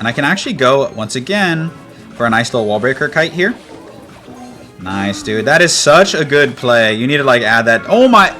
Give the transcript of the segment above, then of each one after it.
And I can actually go, once again, for a nice little wall breaker kite here. Nice, dude. That is such a good play. You need to, like, add that. Oh, my.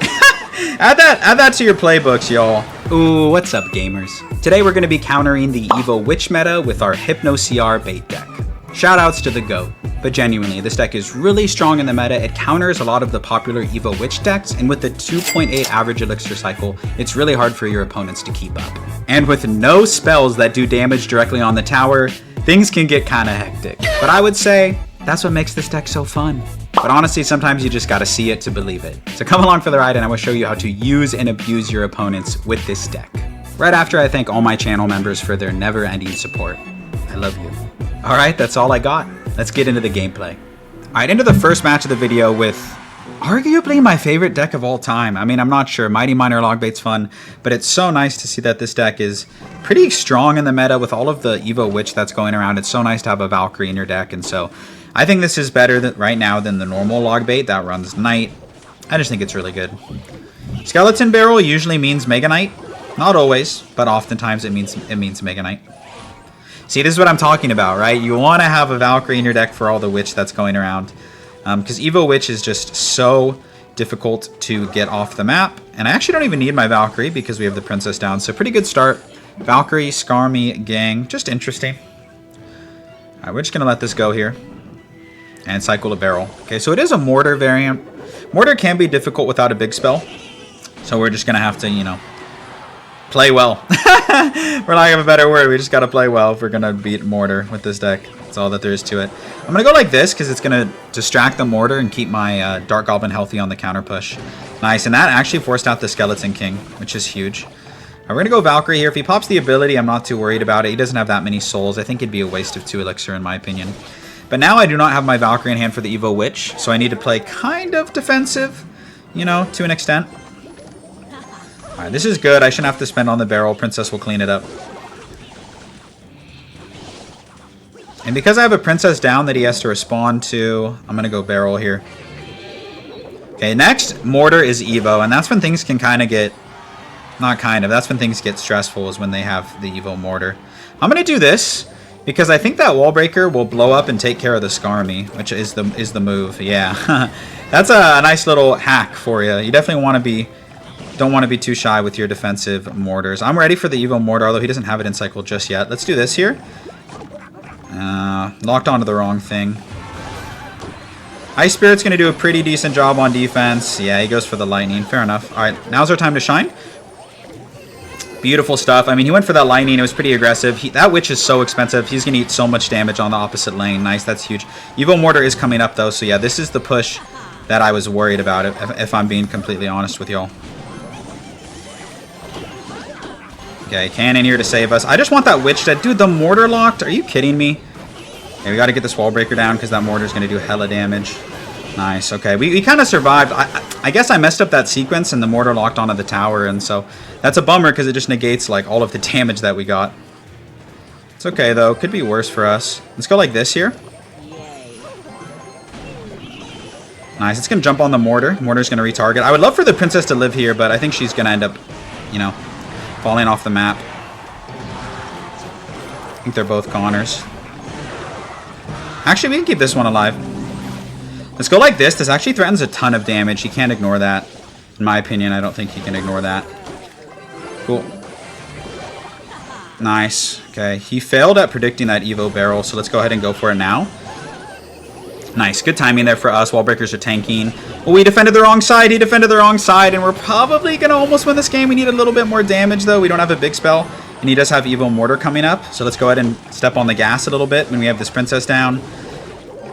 add that to your playbooks, y'all. Ooh, what's up, gamers? Today, we're going to be countering the Evo Witch meta with our Hypno CR bait deck. Shoutouts to the GOAT. But genuinely, this deck is really strong in the meta. It counters a lot of the popular Evo Witch decks, and with the 2.8 average elixir cycle, it's really hard for your opponents to keep up. And with no spells that do damage directly on the tower, things can get kinda hectic. But I would say, that's what makes this deck so fun. But honestly, sometimes you just gotta see it to believe it. So come along for the ride and I will show you how to use and abuse your opponents with this deck. Right after I thank all my channel members for their never-ending support. I love you. Alright, that's all I got. Let's get into the gameplay. Alright, into the first match of the video with arguably my favorite deck of all time. I mean, I'm not sure. Mighty Miner Logbait's fun, but it's so nice to see that this deck is pretty strong in the meta with all of the Evo Witch that's going around. It's so nice to have a Valkyrie in your deck, and so I think this is better right now than the normal Logbait that runs Knight. I just think it's really good. Skeleton Barrel usually means Mega Knight. Not always, but oftentimes it means Mega Knight. See, this is what I'm talking about, right? You want to have a Valkyrie in your deck for all the Witch that's going around. Because Evo Witch is just so difficult to get off the map. And I actually don't even need my Valkyrie because we have the Princess down. So pretty good start. Valkyrie, Skarmy, Gang. Just interesting. Alright, we're just going to let this go here. And cycle a Barrel. Okay, so it is a Mortar variant. Mortar can be difficult without a big spell. So we're just going to have to, you know, play well. For lack of a better word, we just got to play well if we're going to beat Mortar with this deck. That's all that there is to it. I'm going to go like this because it's going to distract the Mortar and keep my Dark Goblin healthy on the counter push. Nice, and that actually forced out the Skeleton King, which is huge. We're going to go Valkyrie here. If he pops the ability, I'm not too worried about it. He doesn't have that many souls. I think it'd be a waste of 2 elixir in my opinion. But now I do not have my Valkyrie in hand for the Evo Witch, so I need to play kind of defensive, you know, to an extent. Alright, this is good. I shouldn't have to spend on the Barrel. Princess will clean it up. And because I have a Princess down that he has to respond to, I'm going to go Barrel here. Okay, next, Mortar is Evo, and that's when things can kind of get... Not kind of, that's when things get stressful, is when they have the Evo Mortar. I'm going to do this, because I think that Wall Breaker will blow up and take care of the Skarmy, which is the move, yeah. That's a nice little hack for you. You definitely want to be... Don't want to be too shy with your defensive Mortars. I'm ready for the Evo Mortar, although he doesn't have it in cycle just yet. Let's do this here. Locked onto the wrong thing. Ice Spirit's going to do a pretty decent job on defense. Yeah, he goes for the Lightning. Fair enough. Alright, now's our time to shine. Beautiful stuff. I mean, he went for that Lightning. It was pretty aggressive. That Witch is so expensive. He's going to eat so much damage on the opposite lane. Nice, that's huge. Evo Mortar is coming up, though. So, yeah, this is the push that I was worried about, if I'm being completely honest with y'all. Okay, cannon here to save us. I just want that Witch dead. Dude, the Mortar locked? Are you kidding me? Okay, we got to get this Wall Breaker down because that Mortar's going to do hella damage. Nice, okay. We kind of survived. I guess I messed up that sequence and the Mortar locked onto the tower, and so that's a bummer because it just negates like all of the damage that we got. It's okay, though. Could be worse for us. Let's go like this here. Nice. It's going to jump on the Mortar. Mortar's going to retarget. I would love for the Princess to live here, but I think she's going to end up, you know, falling off the map. I think they're both goners. Actually, we can keep this one alive. Let's go like this. This actually threatens a ton of damage. He can't ignore that. In my opinion, I don't think he can ignore that. Cool. Nice. Okay, he failed at predicting that Evo Barrel, so let's go ahead and go for it now. Nice. Good timing there for us. Wall breakers are tanking. Oh, we defended the wrong side. He defended the wrong side, and we're probably going to almost win this game. We need a little bit more damage, though. We don't have a big spell, and he does have Evo Mortar coming up, so let's go ahead and step on the gas a little bit when we have this Princess down.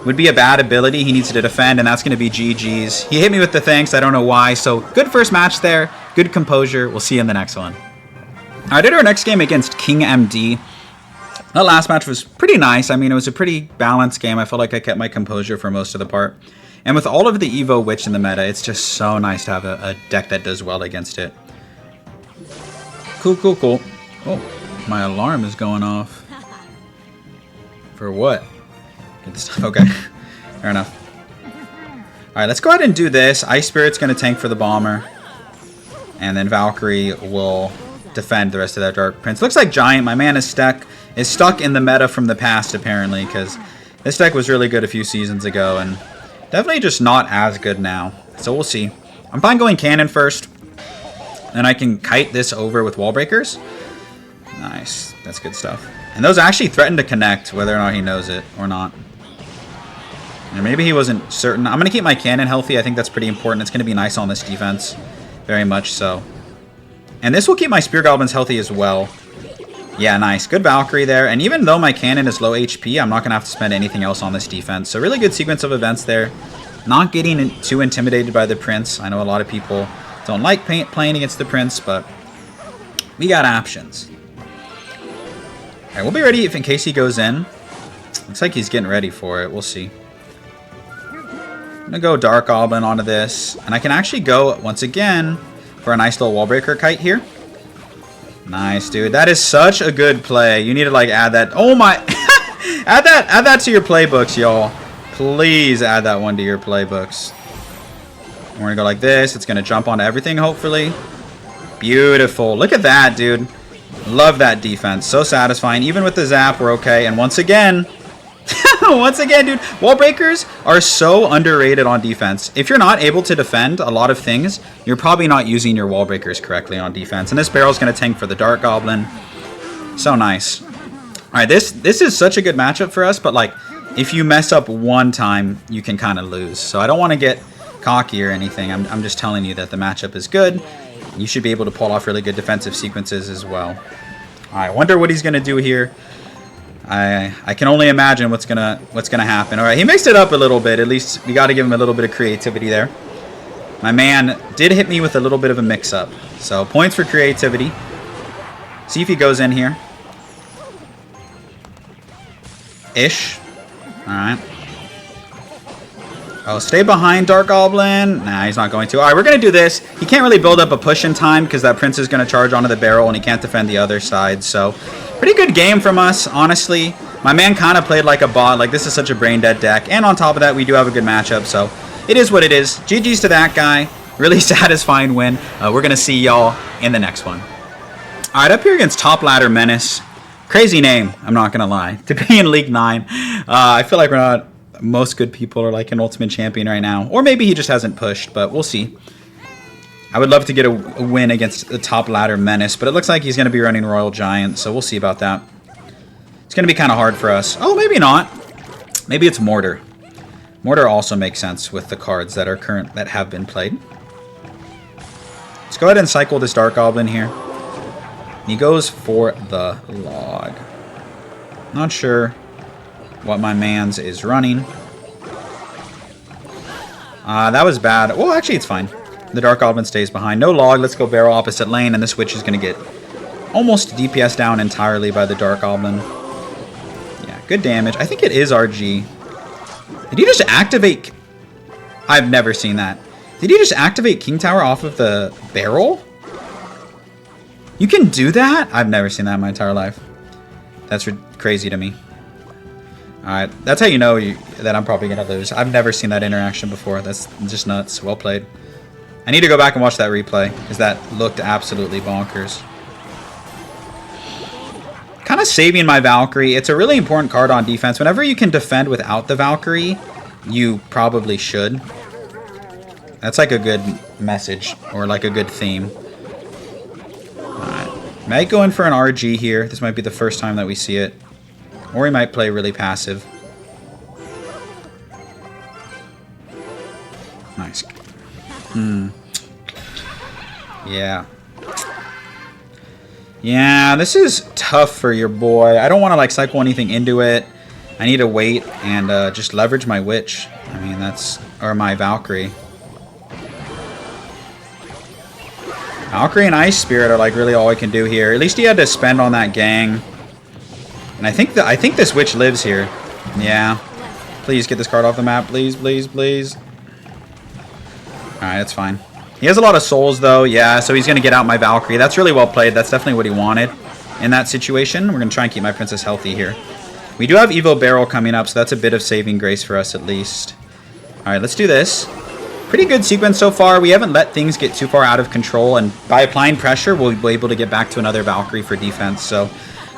Would be a bad ability. He needs to defend, and that's going to be GG's. He hit me with the thanks. I don't know why, so good first match there. Good composure. We'll see you in the next one. All right, our next game against King MD. That last match was pretty nice. I mean, it was a pretty balanced game. I felt like I kept my composure for most of the part. And with all of the Evo Witch in the meta, it's just so nice to have a deck that does well against it. Cool, cool, cool. Oh, my alarm is going off. For what? Okay, fair enough. Alright, let's go ahead and do this. Ice Spirit's going to tank for the Bomber. And then Valkyrie will defend the rest of that Dark Prince. Looks like Giant. My man is stuck is stuck in the meta from the past, apparently, because this deck was really good a few seasons ago, and definitely just not as good now. So we'll see. I'm fine going cannon first. Then I can kite this over with wall breakers. Nice. That's good stuff. And those actually threaten to connect, whether or not he knows it or not. And maybe he wasn't certain. I'm going to keep my cannon healthy. I think that's pretty important. It's going to be nice on this defense. Very much so. And this will keep my Spear Goblins healthy as well. Yeah, nice. Good Valkyrie there. And even though my cannon is low HP, I'm not going to have to spend anything else on this defense. So really good sequence of events there. Not getting too intimidated by the Prince. I know a lot of people don't like playing against the Prince, but we got options. Alright, we'll be ready in case he goes in. Looks like he's getting ready for it. We'll see. I'm going to go Dark Goblin onto this. And I can actually go, once again, for a nice little wall breaker kite here. Nice, dude. That is such a good play. You need to, like, add that. Oh, my. add that to your playbooks, y'all. Please add that one to your playbooks. We're going to go like this. It's going to jump onto everything, hopefully. Beautiful. Look at that, dude. Love that defense. So satisfying. Even with the zap, we're okay. And once again, dude, wall breakers are so underrated on defense. If you're not able to defend a lot of things, you're probably not using your wall breakers correctly on defense. And this barrel's going to tank for the Dark Goblin. So nice. All right, this is such a good matchup for us, but like if you mess up one time, you can kind of lose. So I don't want to get cocky or anything. I'm just telling you that the matchup is good. You should be able to pull off really good defensive sequences as well. All right, wonder what he's going to do here. I can only imagine what's gonna happen. All right, he mixed it up a little bit. At least we got to give him a little bit of creativity there. My man did hit me with a little bit of a mix-up. So points for creativity. See if he goes in here. Ish. All right. Oh, stay behind, Dark Goblin. Nah, he's not going to. All right, we're going to do this. He can't really build up a push in time because that Prince is going to charge onto the barrel and he can't defend the other side. So pretty good game from us, honestly. My man kind of played like a bot. Like, this is such a brain-dead deck. And on top of that, we do have a good matchup. So it is what it is. GG's to that guy. Really satisfying win. We're going to see y'all in the next one. All right, up here against Top Ladder Menace. Crazy name, I'm not going to lie. To be in League 9. I feel like we're not... Most good people are like an Ultimate Champion right now. Or maybe he just hasn't pushed, but we'll see. I would love to get a win against the Top Ladder Menace, but it looks like he's going to be running Royal Giant, so we'll see about that. It's going to be kind of hard for us. Oh, maybe not. Maybe it's Mortar. Mortar also makes sense with the cards that have been played. Let's go ahead and cycle this Dark Goblin here. He goes for the log. Not sure what my man's is running. That was bad. Well, actually, it's fine. The Dark Goblin stays behind. No log. Let's go barrel opposite lane, and this Witch is going to get almost DPS down entirely by the Dark Goblin. Yeah, good damage. I think it is RG. Did he just activate... I've never seen that. Did he just activate King Tower off of the barrel? You can do that? I've never seen that in my entire life. That's crazy to me. Alright, that's how you know that I'm probably going to lose. I've never seen that interaction before. That's just nuts. Well played. I need to go back and watch that replay, because that looked absolutely bonkers. Kind of saving my Valkyrie. It's a really important card on defense. Whenever you can defend without the Valkyrie, you probably should. That's like a good message, or like a good theme. Alright. Might go in for an RG here. This might be the first time that we see it. Or he might play really passive. Nice. Yeah. Yeah, this is tough for your boy. I don't want to like cycle anything into it. I need to wait and just leverage my Witch. I mean, that's... Or my Valkyrie. Valkyrie and Ice Spirit are like really all I can do here. At least he had to spend on that gang. And I think this Witch lives here. Yeah. Please get this card off the map. Please, please, please. Alright, that's fine. He has a lot of souls, though. Yeah, so he's going to get out my Valkyrie. That's really well played. That's definitely what he wanted in that situation. We're going to try and keep my Princess healthy here. We do have Evo Barrel coming up, so that's a bit of saving grace for us at least. Alright, let's do this. Pretty good sequence so far. We haven't let things get too far out of control, and by applying pressure, we'll be able to get back to another Valkyrie for defense. So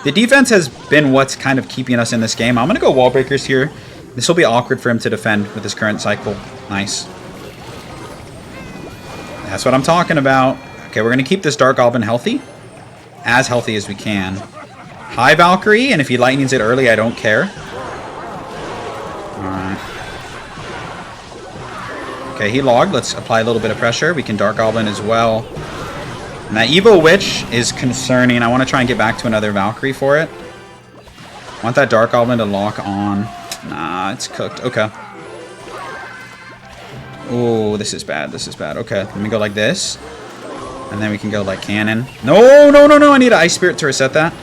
The defense has been what's kind of keeping us in this game. I'm going to go wall breakers here. This will be awkward for him to defend with his current cycle. Nice. That's what I'm talking about. Okay, we're going to keep this Dark Goblin healthy. As healthy as we can. High Valkyrie, and if he lightnings it early, I don't care. Alright. Okay, he logged. Let's apply a little bit of pressure. We can Dark Goblin as well. And that Evo Witch is concerning. I want to try and get back to another Valkyrie for it. I want that Dark Goblin to lock on. Nah, it's cooked. Okay. Oh, this is bad. This is bad. Okay, let me go like this. And then we can go like cannon. No, no, no, no. I need an Ice Spirit to reset that.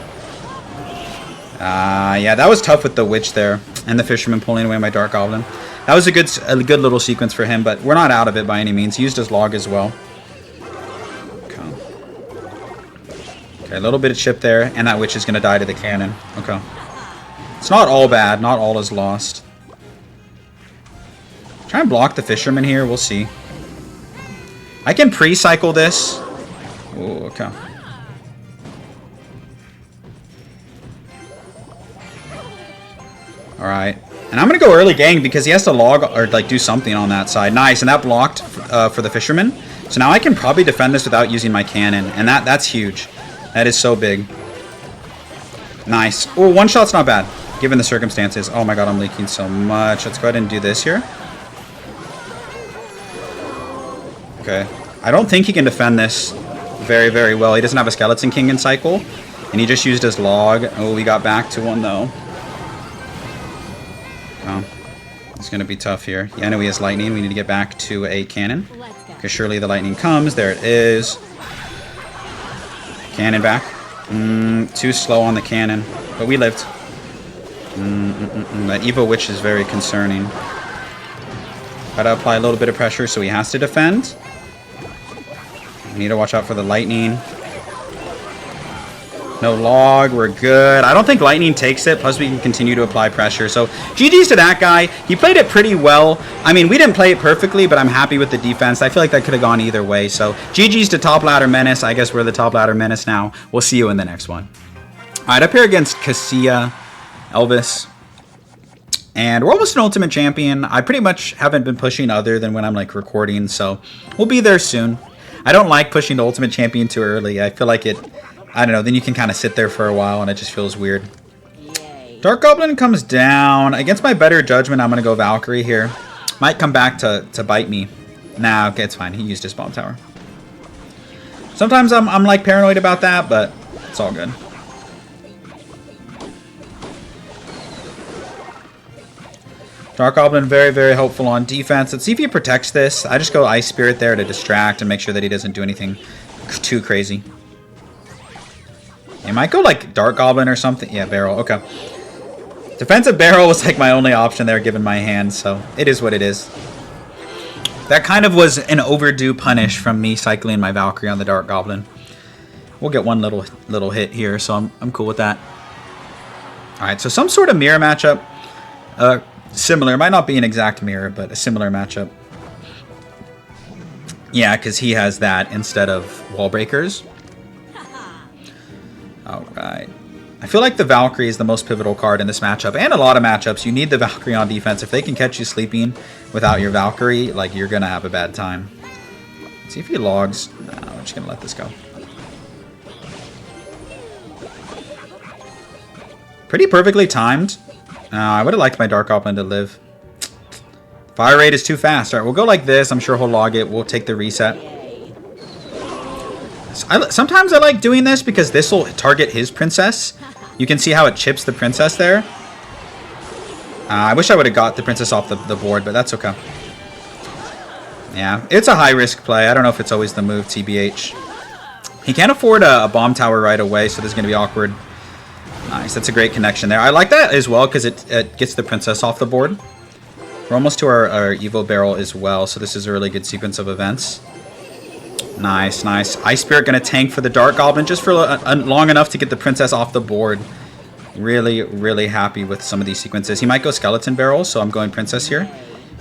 Yeah, that was tough with the Witch there. And the Fisherman pulling away my Dark Goblin. That was a good little sequence for him, but we're not out of it by any means. He used his log as well. Okay, a little bit of chip there, and that Witch is going to die to the cannon. Okay. It's not all bad. Not all is lost. Try and block the Fisherman here. We'll see. I can pre-cycle this. Ooh, okay. Alright. And I'm going to go early gang because he has to log or like do something on that side. Nice, and that blocked for the Fisherman. So now I can probably defend this without using my cannon. And that's huge. That is so big. Nice. Oh, one shot's not bad, given the circumstances. Oh my god, I'm leaking so much. Let's go ahead and do this here. Okay. I don't think he can defend this very, very well. He doesn't have a Skeleton King in cycle. And he just used his log. Oh, we got back to one, though. Oh. It's going to be tough here. Yeah, I know he has lightning. We need to get back to a cannon. Because surely the lightning comes. There it is. Cannon back. Too slow on the cannon. But we lived. That Evo Witch is very concerning. Gotta apply a little bit of pressure, so he has to defend. We need to watch out for the lightning. No log, we're good. I don't think lightning takes it, plus we can continue to apply pressure. So GG's to that guy. He played it pretty well. I mean, we didn't play it perfectly, but I'm happy with the defense. I feel like that could have gone either way. So GG's to Top Ladder Menace. I guess we're the Top Ladder Menace now. We'll see you in the next one. All right, up here against Casia Elvis. And we're almost an Ultimate Champion. I pretty much haven't been pushing other than when I'm like recording, so we'll be there soon. I don't like pushing the Ultimate Champion too early. I feel like it... I don't know, then you can kind of sit there for a while and it just feels weird. Dark Goblin comes down. Against my better judgment, I'm going to go Valkyrie here. Might come back to bite me. Nah, okay, it's fine. He used his bomb tower. Sometimes I'm like paranoid about that, but it's all good. Dark Goblin very, very helpful on defense. Let's see if he protects this. I just go Ice Spirit there to distract and make sure that he doesn't do anything too crazy. He might go like Dark Goblin or something. Yeah, barrel. Okay. Defensive barrel was like my only option there given my hand, so it is what it is. That kind of was an overdue punish from me cycling my Valkyrie on the Dark Goblin. We'll get one little hit here, so I'm cool with that. Alright, so some sort of mirror matchup. Similar. Might not be an exact mirror, but a similar matchup. Yeah, because he has that instead of wall breakers. Alright. I feel like the Valkyrie is the most pivotal card in this matchup, and a lot of matchups. You need the Valkyrie on defense. If they can catch you sleeping without your Valkyrie, like, you're going to have a bad time. Let's see if he logs. No, I'm just going to let this go. Pretty perfectly timed. I would have liked my Dark Goblin to live. Fire rate is too fast. Alright, we'll go like this. I'm sure he'll log it. We'll take the reset. Sometimes I like doing this because this will target his princess. You can see how it chips the princess there. I wish I would have got the princess off the board, but that's okay. Yeah, it's a high-risk play. I don't know if it's always the move, TBH. He can't afford a bomb tower right away, so this is going to be awkward. Nice, that's a great connection there. I like that as well because it gets the princess off the board. We're almost to our Evo barrel as well, so this is a really good sequence of events. Nice, nice. Ice Spirit going to tank for the Dark Goblin just for long enough to get the princess off the board. Really, really happy with some of these sequences. He might go Skeleton Barrel, so I'm going Princess here.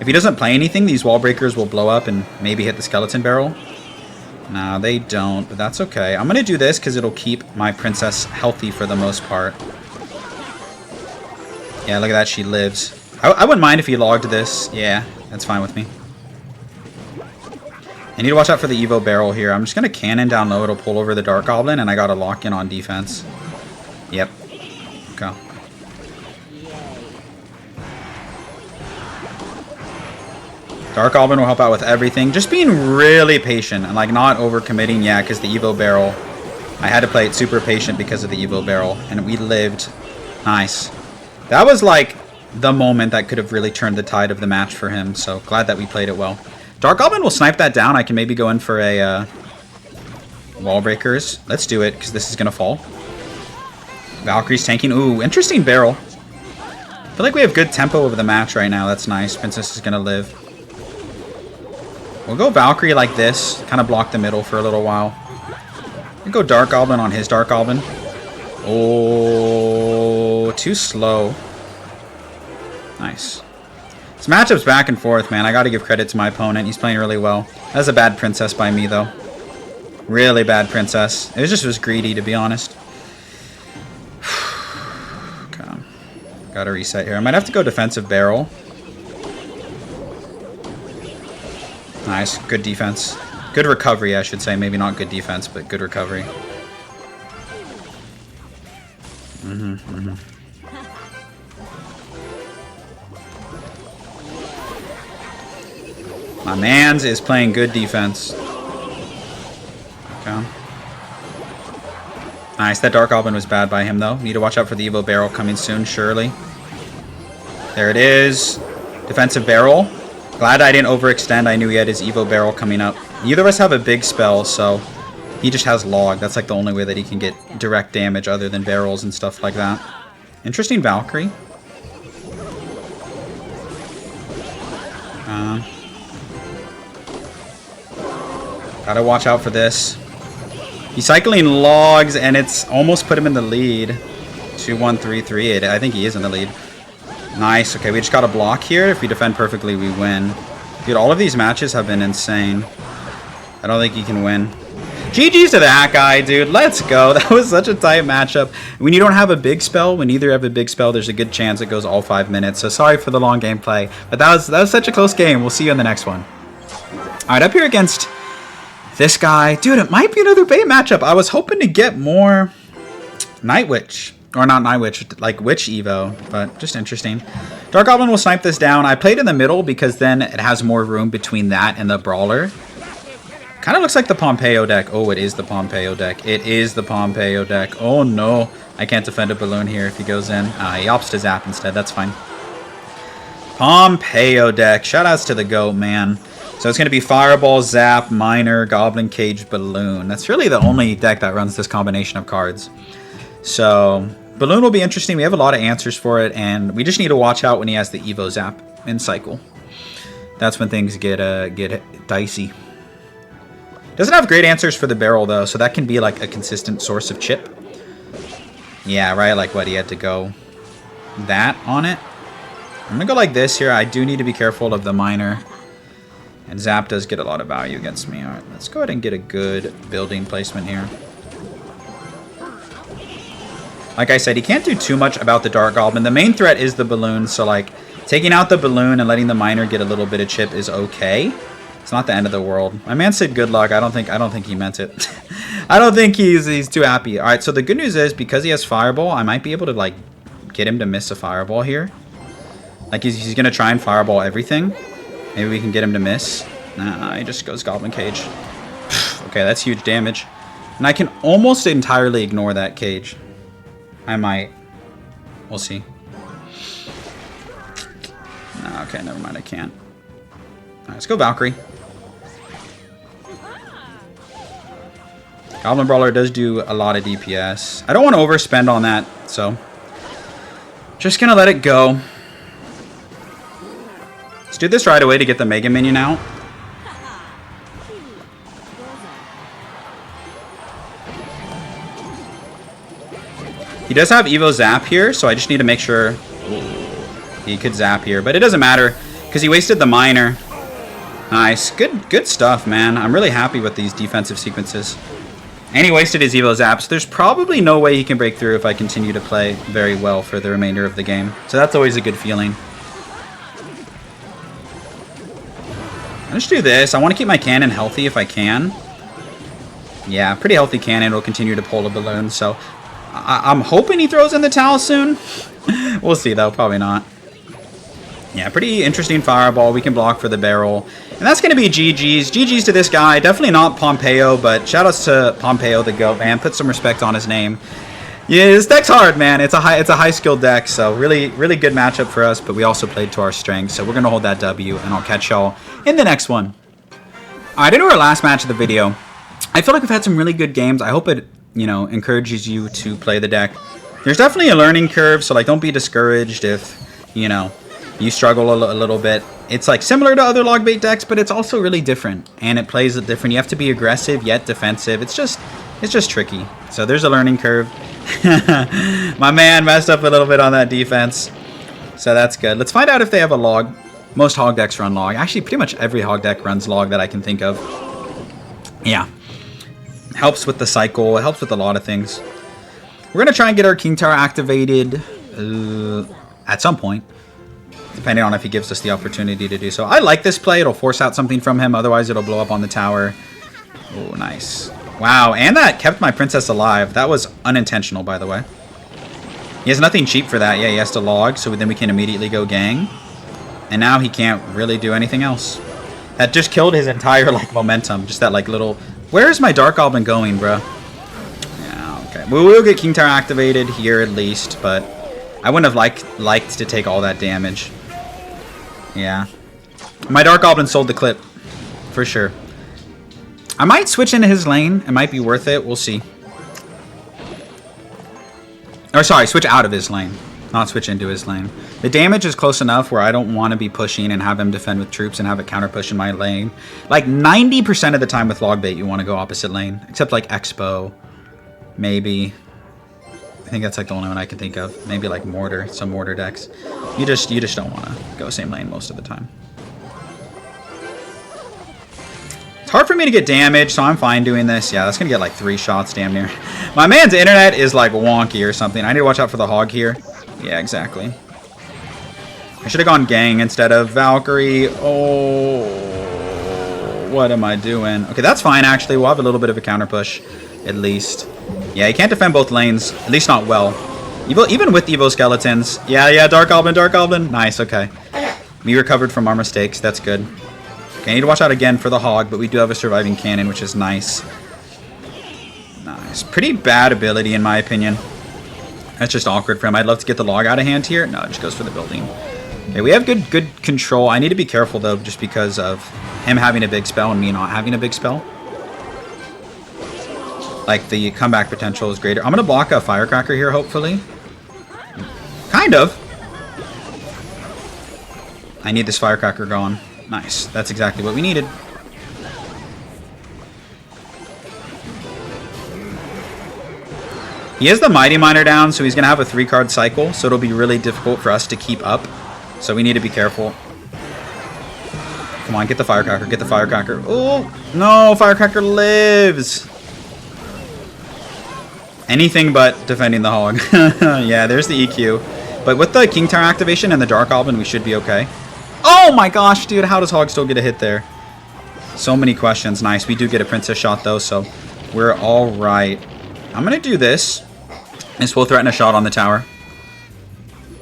If he doesn't play anything, these wall breakers will blow up and maybe hit the Skeleton Barrel. No, they don't, but that's okay. I'm gonna do this because it'll keep my princess healthy for the most part. Yeah, look at that, she lives. I wouldn't mind if he logged this. Yeah, that's fine with me. I need to watch out for the Evo barrel here. I'm just gonna cannon down low, it'll pull over the Dark Goblin, and I gotta lock in on defense. Yep. Okay. Dark Goblin will help out with everything. Just being really patient and like not overcommitting. Yeah, because the Evo barrel. I had to play it super patient because of the Evo barrel. And we lived. Nice. That was like the moment that could have really turned the tide of the match for him. So glad that we played it well. Dark Goblin will snipe that down. I can maybe go in for a wall breakers. Let's do it because this is going to fall. Valkyrie's tanking. Ooh, interesting barrel. I feel like we have good tempo over the match right now. That's nice. Princess is going to live. We'll go Valkyrie like this. Kind of block the middle for a little while. We'll go Dark Goblin on his Dark Goblin. Oh, too slow. Nice. This matchup's back and forth, man. I got to give credit to my opponent. He's playing really well. That's a bad princess by me, though. Really bad princess. It was greedy, to be honest. Okay. Got to reset here. I might have to go defensive barrel. Nice. Good defense. Good recovery, I should say. Maybe not good defense, but good recovery. My mans is playing good defense. Okay. Nice. That Dark Goblin was bad by him, though. Need to watch out for the Evo barrel coming soon, surely. There it is. Defensive barrel. Glad I didn't overextend. I knew he had his Evo barrel coming up. Neither of us have a big spell, so he just has log. That's like the only way that he can get direct damage other than barrels and stuff like that. Interesting Valkyrie. Gotta watch out for this. He's cycling logs, and it's almost put him in the lead. 2-1, 3-3. I think he is in the lead. Nice. Okay, we just got to block here. If we defend perfectly, we win. Dude, all of these matches have been insane. I don't think he can win. GG's to that guy, dude. Let's go. That was such a tight matchup. When you don't have a big spell, when neither have a big spell, there's a good chance it goes all 5 minutes. So sorry for the long gameplay. But that was such a close game. We'll see you in the next one. All right, up here against this guy. Dude, it might be another bait matchup. I was hoping to get more Night Witch. Or not Night Witch, like Witch Evo, but just interesting. Dark Goblin will snipe this down. I played in the middle because then it has more room between that and the Brawler. Kind of looks like the Pompeo deck. Oh, it is the Pompeo deck. It is the Pompeo deck. Oh, no. I can't defend a balloon here if he goes in. He opts to zap instead. That's fine. Pompeo deck. Shoutouts to the GOAT, man. So it's going to be Fireball, Zap, Miner, Goblin Cage, Balloon. That's really the only deck that runs this combination of cards. So Balloon will be interesting. We have a lot of answers for it, and we just need to watch out when he has the Evo Zap in cycle. That's when things get dicey. Doesn't have great answers for the barrel, though, so that can be like a consistent source of chip. Yeah, right, like what, he had to go that on it. I'm going to go like this here. I do need to be careful of the Miner. And Zap does get a lot of value against me. All right, let's go ahead and get a good building placement here. Like I said, he can't do too much about the Dark Goblin. The main threat is the Balloon, so like taking out the Balloon and letting the Miner get a little bit of chip is okay. It's not the end of the world. My man said good luck. I don't think he meant it. I don't think he's too happy. All right, so the good news is because he has Fireball, I might be able to like get him to miss a Fireball here. Like he's gonna try and Fireball everything. Maybe we can get him to miss. Nah, he just goes Goblin Cage. Okay, that's huge damage. And I can almost entirely ignore that cage. I might. We'll see. No, okay, never mind. I can't. All right, let's go Valkyrie. Goblin Brawler does do a lot of DPS. I don't want to overspend on that, so just gonna let it go. Let's do this right away to get the Mega Minion out. He does have Evo Zap here, so I just need to make sure he could Zap here. But it doesn't matter, because he wasted the Miner. Nice. Good stuff, man. I'm really happy with these defensive sequences. And he wasted his Evo Zaps. There's probably no way he can break through if I continue to play very well for the remainder of the game. So that's always a good feeling. Let's do this. I want to keep my cannon healthy if I can. Yeah, pretty healthy cannon will continue to pull a balloon. So I'm hoping he throws in the towel soon. We'll see, though. Probably not. Yeah, pretty interesting fireball. We can block for the barrel. And that's going to be GG's. GG's to this guy. Definitely not Pompeo, but shoutouts to Pompeo the GOAT, man. Put some respect on his name. Yeah, this deck's hard, man. It's a high skill deck, so really good matchup for us, but we also played to our strengths. So we're going to hold that W, and I'll catch y'all in the next one. Alright, into our last match of the video. I feel like we've had some really good games. I hope it, encourages you to play the deck. There's definitely a learning curve, so like don't be discouraged if, you struggle a little bit. It's like similar to other log bait decks, but it's also really different, and it plays it different. You have to be aggressive yet defensive. It's just tricky. So there's a learning curve. My man messed up a little bit on that defense, so that's good. Let's find out if they have a log. Most hog decks run log. Actually, pretty much every hog deck runs log that I can think of. Yeah, helps with the cycle. It helps with a lot of things. We're gonna try and get our King Tower activated at some point, depending on if he gives us the opportunity to do so. I like this play. It'll force out something from him. Otherwise, it'll blow up on the tower. Oh, nice. Wow, and that kept my princess alive. That was unintentional, by the way. He has nothing cheap for that. Yeah, he has to log, so then we can immediately go gang. And now he can't really do anything else. That just killed his entire, momentum. Just that, little... Where is my Dark Goblin going, bro? Yeah, okay. We will get King Tower activated here at least, but I wouldn't have liked to take all that damage. Yeah. My Dark Goblin sold the clip. For sure. I might switch into his lane. It might be worth it. We'll see. Or sorry, switch out of his lane. Not switch into his lane. The damage is close enough where I don't want to be pushing and have him defend with troops and have it counter push in my lane. 90% of the time with log bait, you want to go opposite lane. Except Expo. Maybe. I think that's the only one I can think of. Maybe Mortar. Some Mortar decks. You just don't want to go same lane most of the time. It's hard for me to get damage, so I'm fine doing this. Yeah, that's going to get 3 shots damn near. My man's internet is wonky or something. I need to watch out for the hog here. Yeah, exactly. I should have gone gang instead of Valkyrie. Oh, what am I doing? Okay, that's fine, actually. We'll have a little bit of a counter push, at least. Yeah, you can't defend both lanes, at least not well. Even with Evo Skeletons. Yeah, Dark Goblin. Nice, okay. We recovered from our mistakes. That's good. Okay, I need to watch out again for the hog, but we do have a surviving cannon, which is nice. Nice. Pretty bad ability, in my opinion. That's just awkward for him. I'd love to get the log out of hand here. No, it just goes for the building. Okay, we have good control. I need to be careful, though, just because of him having a big spell and me not having a big spell. The comeback potential is greater. I'm going to block a Firecracker here, hopefully. Kind of. I need this Firecracker gone. Nice. That's exactly what we needed. He has the Mighty Miner down, so he's going to have a 3-card cycle, so it'll be really difficult for us to keep up. So we need to be careful. Come on, get the Firecracker, get the Firecracker. Oh, no, Firecracker lives. Anything but defending the hog. Yeah, there's the EQ. But with the King Tower activation and the Dark Goblin, we should be okay. Oh my gosh, dude, how does hog still get a hit there? So many questions. Nice, we do get a princess shot, though, so we're all right. I'm going to do this. This will threaten a shot on the tower.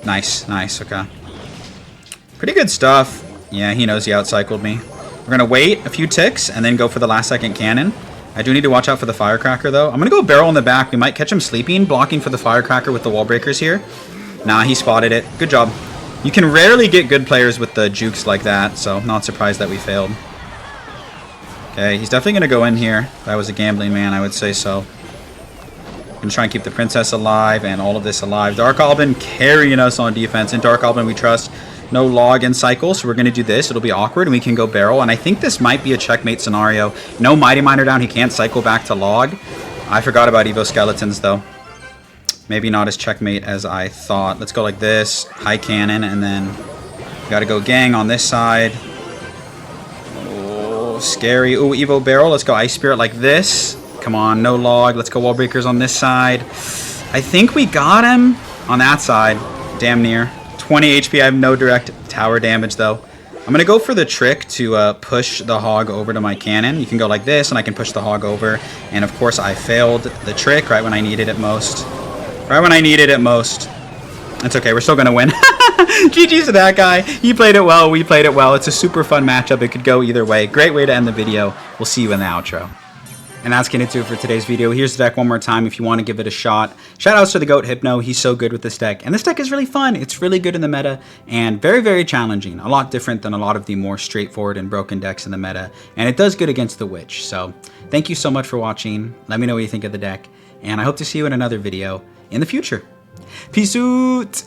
Nice, okay. Pretty good stuff. Yeah, he knows he outcycled me. We're going to wait a few ticks and then go for the last second cannon. I do need to watch out for the Firecracker, though. I'm going to go barrel in the back. We might catch him sleeping, blocking for the Firecracker with the wall breakers here. Nah, he spotted it. Good job. You can rarely get good players with the jukes like that, so not surprised that we failed. Okay, he's definitely going to go in here. If I was a gambling man, I would say so. I'm going to try and keep the princess alive and all of this alive. Dark Goblin carrying us on defense. In Dark Goblin, we trust. No log and cycle, so we're going to do this. It'll be awkward, and we can go barrel. And I think this might be a checkmate scenario. No Mighty Miner down. He can't cycle back to log. I forgot about Evo Skeletons, though. Maybe not as checkmate as I thought. Let's go like this. High cannon, and then we got to go gang on this side. Oh, scary. Ooh, Evo Barrel. Let's go Ice Spirit like this. Come on, no log. Let's go Wall Breakers on this side. I think we got him on that side. Damn near. 20 HP. I have no direct tower damage, though. I'm going to go for the trick to push the hog over to my cannon. You can go like this, and I can push the hog over. And, of course, I failed the trick right when I needed it most. Right when I needed it most. It's okay. We're still going to win. GG's to that guy. He played it well. We played it well. It's a super fun matchup. It could go either way. Great way to end the video. We'll see you in the outro. And that's going to do it for today's video. Here's the deck one more time if you want to give it a shot. Shoutouts to the GOAT Hypno. He's so good with this deck. And this deck is really fun. It's really good in the meta and very, very challenging. A lot different than a lot of the more straightforward and broken decks in the meta. And it does good against the Witch. So thank you so much for watching. Let me know what you think of the deck. And I hope to see you in another video in the future. Peace out.